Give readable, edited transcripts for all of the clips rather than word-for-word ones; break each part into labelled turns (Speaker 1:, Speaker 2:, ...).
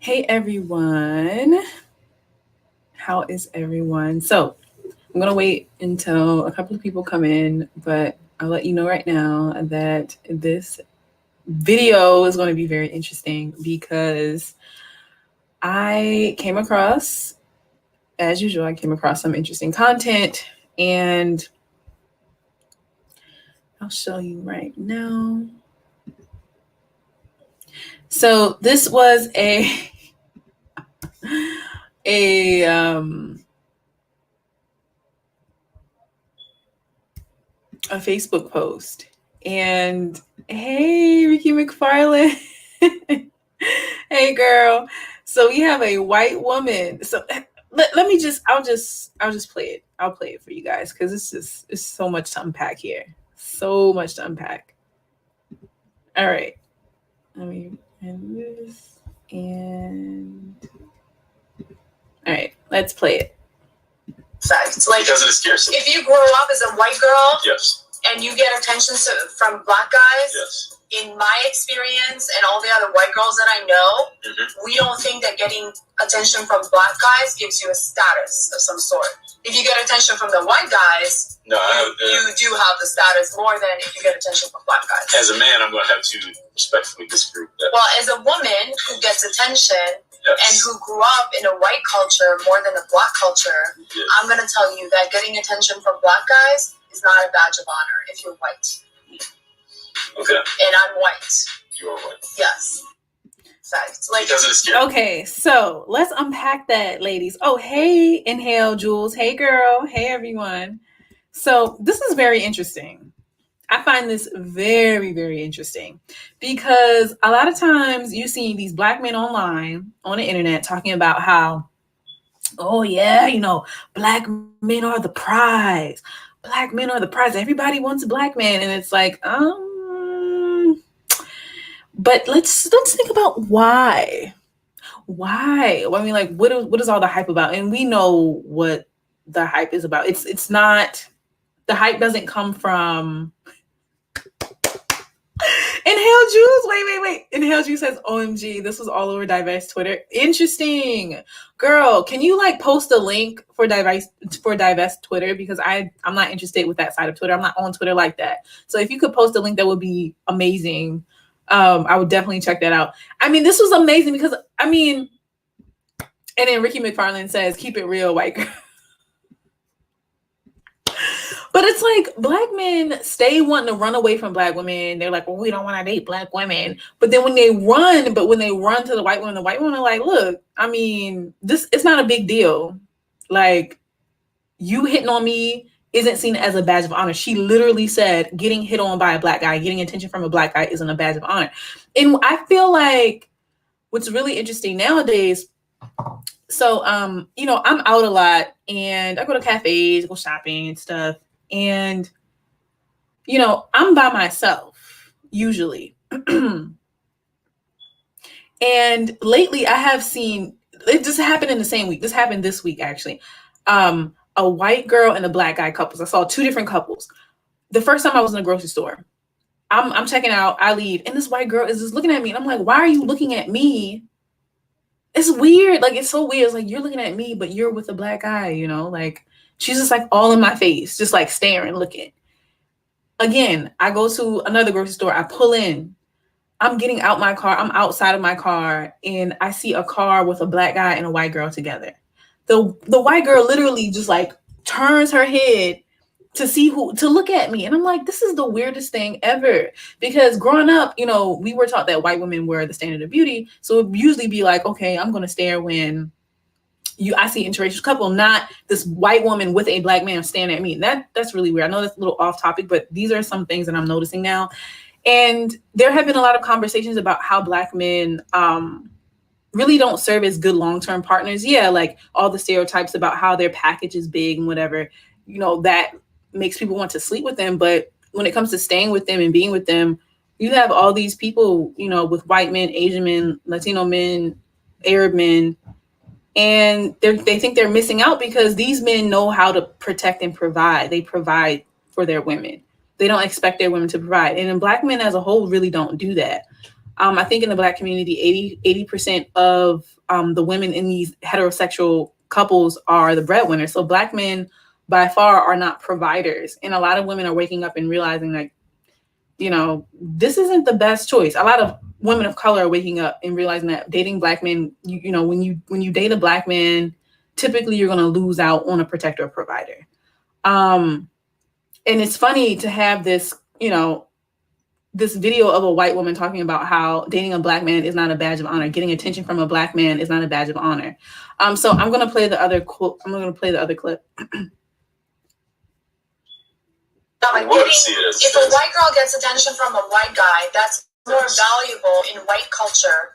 Speaker 1: Hey everyone, how is everyone? So I'm gonna wait until a couple of people come in, but I'll let you know right now that this video is going to be very interesting because I came across, as usual, some interesting content, and I'll show you right now. So this was a Facebook post. And hey, Ricky McFarland. Hey, girl. So we have a white woman. So let me just, I'll just play it. I'll play it for you guys because it's so much to unpack here. So much to unpack. All right. Let me end this. And all right, let's play it.
Speaker 2: Like, because of the scarcity. If you grow up as a white girl, yes, and you get attention from black guys, yes, in my experience and all the other white girls that I know, we don't think that getting attention from black guys gives you a status of some sort. If you get attention from the white guys, no, you do have the status more than if you get attention from black guys. As a man, I'm going to have to respectfully disagree with that. Well, as a woman who gets attention, yes, and who grew up in a white culture more than a black culture, yes, I'm going to tell you that getting attention from black guys is not a badge of honor if you're white. Okay. And I'm white. You are white. Yes. Like,
Speaker 1: okay, so let's unpack that, ladies. Oh, hey, Inhale, Jules. Hey, girl. Hey, everyone. So this is very interesting. I find this very, very interesting because a lot of times you see these black men online on the internet talking about how, oh yeah, black men are the prize. Black men are the prize. Everybody wants a black man. And it's like, but let's think about why. Why? I mean, like, what is all the hype about? And we know what the hype is about. It's not, the hype doesn't come from Inhale Juice. Wait. Inhale Juice says, OMG, this was all over Diverse Twitter. Interesting. Girl, can you post a link for Diverse Twitter? Because I'm not interested with that side of Twitter. I'm not on Twitter like that. So if you could post a link, that would be amazing. I would definitely check that out. I mean, this was amazing because, and then Ricky McFarland says, keep it real, white girl. But it's like black men stay wanting to run away from black women. They're like, well, we don't want to date black women. But then when they run to the white women are like, look, it's not a big deal. Like, you hitting on me isn't seen as a badge of honor. She literally said getting hit on by a black guy, getting attention from a black guy isn't a badge of honor. And I feel like what's really interesting nowadays, so, I'm out a lot and I go to cafes, go shopping and stuff. And, I'm by myself usually. And lately I have seen, it just happened in the same week. This happened this week, actually. A white girl and a black guy couples. I saw two different couples. The first time I was in a grocery store, I'm checking out, I leave, and this white girl is just looking at me. And I'm like, why are you looking at me? It's weird. Like, it's so weird. It's like, you're looking at me, but you're with a black guy, like, she's just like all in my face, just like staring, looking. Again, I go to another grocery store. I pull in. I'm getting out my car. I'm outside of my car, and I see a car with a black guy and a white girl together. The white girl literally just like turns her head to look at me. And I'm like, this is the weirdest thing ever. Because growing up, we were taught that white women were the standard of beauty. So it would usually be like, okay, I'm going to stare when I see interracial couple, not this white woman with a black man staring at me. That's really weird. I know that's a little off topic, but these are some things that I'm noticing now. And there have been a lot of conversations about how black men really don't serve as good long-term partners. Yeah, like all the stereotypes about how their package is big and whatever, that makes people want to sleep with them. But when it comes to staying with them and being with them, you have all these people, with white men, Asian men, Latino men, Arab men, and they think they're missing out because these men know how to protect and provide. They provide for their women. They don't expect their women to provide. And then black men as a whole really don't do that. I think in the Black community, 80% of the women in these heterosexual couples are the breadwinners. So Black men by far are not providers. And a lot of women are waking up and realizing like, you know, this isn't the best choice. A lot of women of color are waking up and realizing that dating Black men, you know, when you date a Black man, typically you're going to lose out on a protector or provider. And it's funny to have this, you know, this video of a white woman talking about how dating a Black man is not a badge of honor. Getting attention from a Black man is not a badge of honor. So I'm going to play the other quote. I'm going to play the other clip.
Speaker 2: If a white girl gets attention from a white guy, that's more valuable in white culture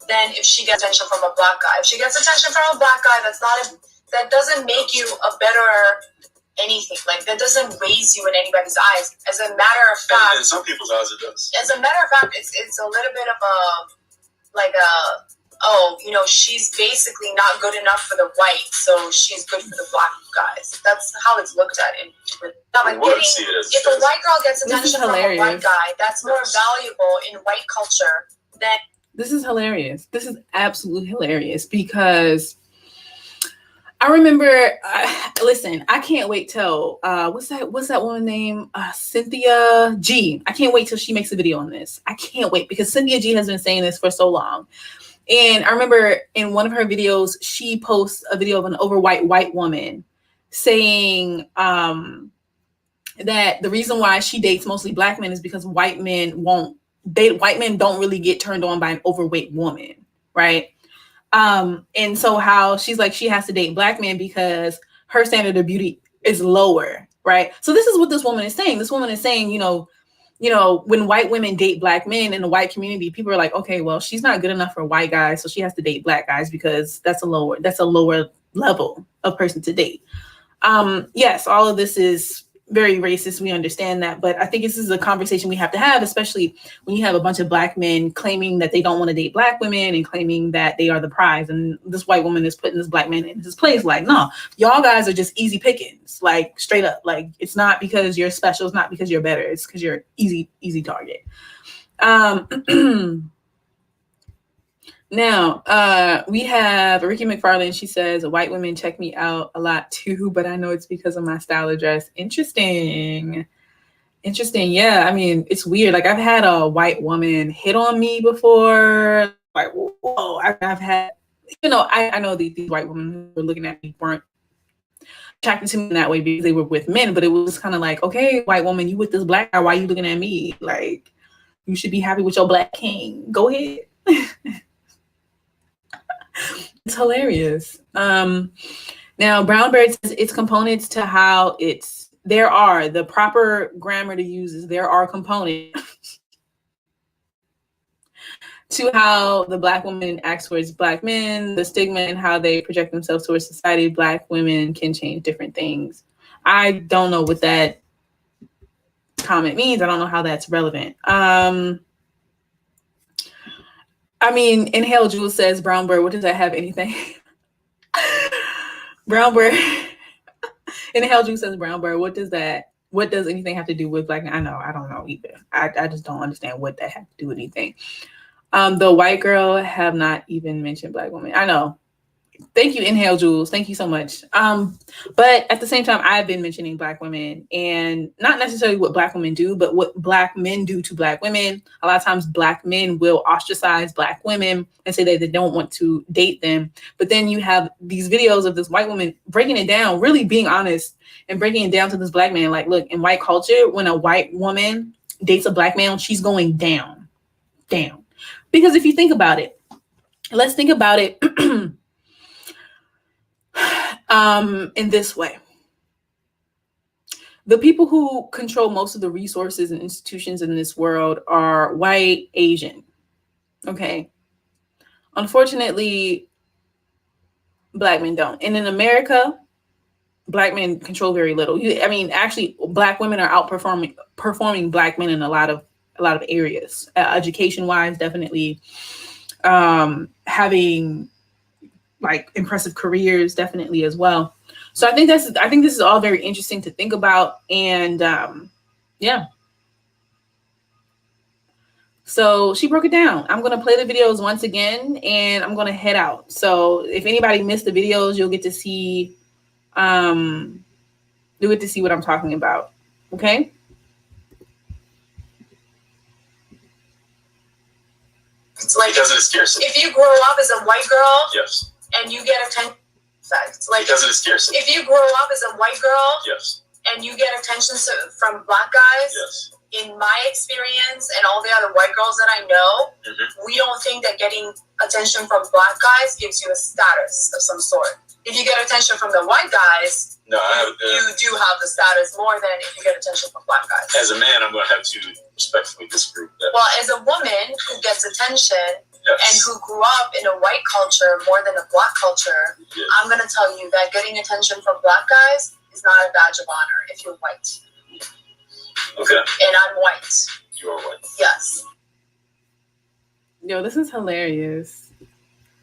Speaker 2: than if she gets attention from a Black guy. If she gets attention from a Black guy, that doesn't make you a better anything. Like, that doesn't raise you in anybody's eyes. As a matter of fact,
Speaker 3: in some people's eyes, it does.
Speaker 2: As a matter of fact, it's a little bit of oh, you know, she's basically not good enough for the white, so she's good for the Black guys. That's how it's looked at. If a white girl gets attention from a white guy, that's more valuable in white culture than.
Speaker 1: This is hilarious. This is absolutely hilarious because I remember. Listen, I can't wait till what's that woman's name? Cynthia G. I can't wait till she makes a video on this. I can't wait because Cynthia G has been saying this for so long. And I remember in one of her videos, she posts a video of an overweight white woman saying that the reason why she dates mostly Black men is because white men don't really get turned on by an overweight woman, right? And so how she's like, she has to date Black men because her standard of beauty is lower, right? So this is what this woman is saying. This woman is saying, you know, when white women date Black men in the white community, people are like, okay, well, she's not good enough for white guys, so she has to date Black guys because that's a lower level of person to date. Yes, all of this is very racist. We understand that, but I think this is a conversation we have to have, especially when you have a bunch of Black men claiming that they don't want to date Black women and claiming that they are the prize. And this white woman is putting this Black man in his place. Like, no, y'all guys are just easy pickings, like straight up. Like, it's not because you're special. It's not because you're better. It's because you're easy target. Now, we have Ricky McFarland. She says, white women check me out a lot too, but I know it's because of my style of dress. Interesting. Yeah, I mean, it's weird. Like, I've had a white woman hit on me before. Like, whoa, I've had, you know, I know these white women who were looking at me weren't attracted to me in that way because they were with men, but it was kind of like, okay, white woman, you with this Black guy, why are you looking at me? Like, you should be happy with your Black king. Go ahead. It's hilarious. Now, Brownbird says its components to how the proper grammar to use is there are components to how the Black woman acts towards Black men, the stigma and how they project themselves towards society. Black women can change different things. I don't know what that comment means. I don't know how that's relevant. I mean, Inhale Jules says, Brown Bird, what does that have anything? Brown Bird. Inhale Jules says, Brown Bird, what does anything have to do with Black? I don't know either. I just don't understand what that has to do with anything. The white girl have not even mentioned Black women. I know. Thank you, Inhale Jules. Thank you so much. But at the same time, I've been mentioning Black women, and not necessarily what Black women do, but what Black men do to Black women. A lot of times Black men will ostracize Black women and say that they don't want to date them. But then you have these videos of this white woman breaking it down, really being honest and breaking it down to this Black man. Like, look, in white culture, when a white woman dates a Black man, she's going down. Because if you think about it, let's think about it in this way. The people who control most of the resources and institutions in this world are white, Asian. Okay. Unfortunately, Black men don't. And in America, Black men control very little. Actually, Black women are outperforming Black men in a lot of areas. Education-wise, definitely. Having like impressive careers, definitely as well. So I think this is all very interesting to think about. And yeah. So she broke it down. I'm going to play the videos once again, and I'm going to head out. So if anybody missed the videos, you'll get to see what I'm talking about. Okay.
Speaker 2: It's like because of the scarcity. If you grow up as a white girl, yes, and you get attention, like because of the scarcity. If you grow up as a white girl, yes, and you get attention from black guys, yes. In my experience and all the other white girls that I know, we don't think that getting attention from black guys gives you a status of some sort. If you get attention from the white guys, you do have the status more than if you get attention from black guys. As a man, I'm going to have to respectfully disagree with that. Well, as a woman who gets attention and who grew up in a white culture more than a black culture, I'm going to tell you that getting attention from black guys is not a badge of honor if you're white. Okay. And I'm white. You are white. Yes.
Speaker 1: Yo, this is hilarious.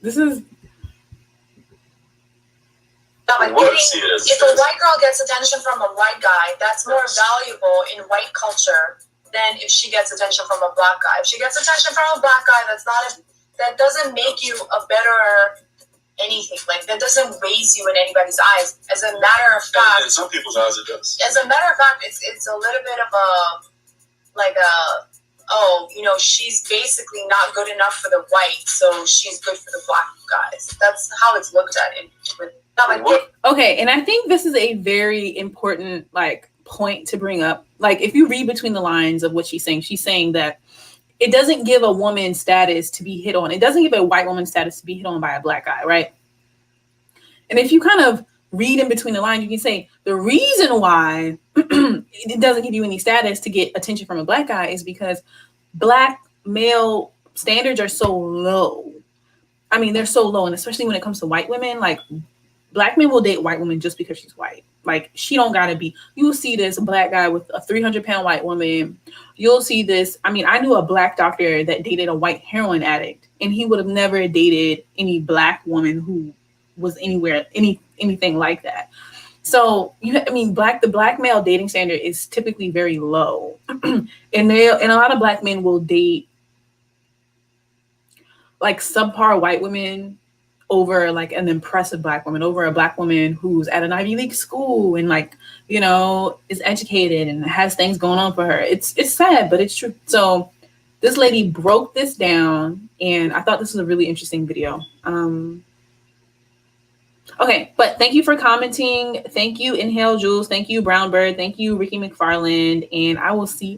Speaker 1: This is...
Speaker 2: If a white girl gets attention from a white guy, that's more valuable in white culture than if she gets attention from a black guy. If she gets attention from a black guy, that doesn't make you a better anything. Like, that doesn't raise you in anybody's eyes. As a matter of fact, in some people's eyes it does. As a matter of fact, it's a little bit of she's basically not good enough for the white, so she's good for the black guys. That's how it's looked at.
Speaker 1: Okay, and I think this is a very important point to bring up. Like, if you read between the lines of what she's saying that it doesn't give a woman status to be hit on. It doesn't give a white woman status to be hit on by a black guy, right? And if you kind of read in between the lines, you can say the reason why it doesn't give you any status to get attention from a black guy is because black male standards are so low. I mean, they're so low, and especially when it comes to white women, like black men will date white women just because she's white. Like, she don't gotta be. You'll see this black guy with a 300-pound white woman. You'll see this. I mean, I knew a black doctor that dated a white heroin addict, and he would have never dated any black woman who was anything like that. So the black male dating standard is typically very low, and a lot of black men will date like subpar white women over like an impressive black woman, over a black woman who's at an Ivy League school and is educated and has things going on for her. It's sad, but it's true. So this lady broke this down, and I thought this was a really interesting video. Okay, but thank you for commenting. Thank you, Inhale Jules. Thank you, Brown Bird. Thank you, Ricky McFarland. And I will see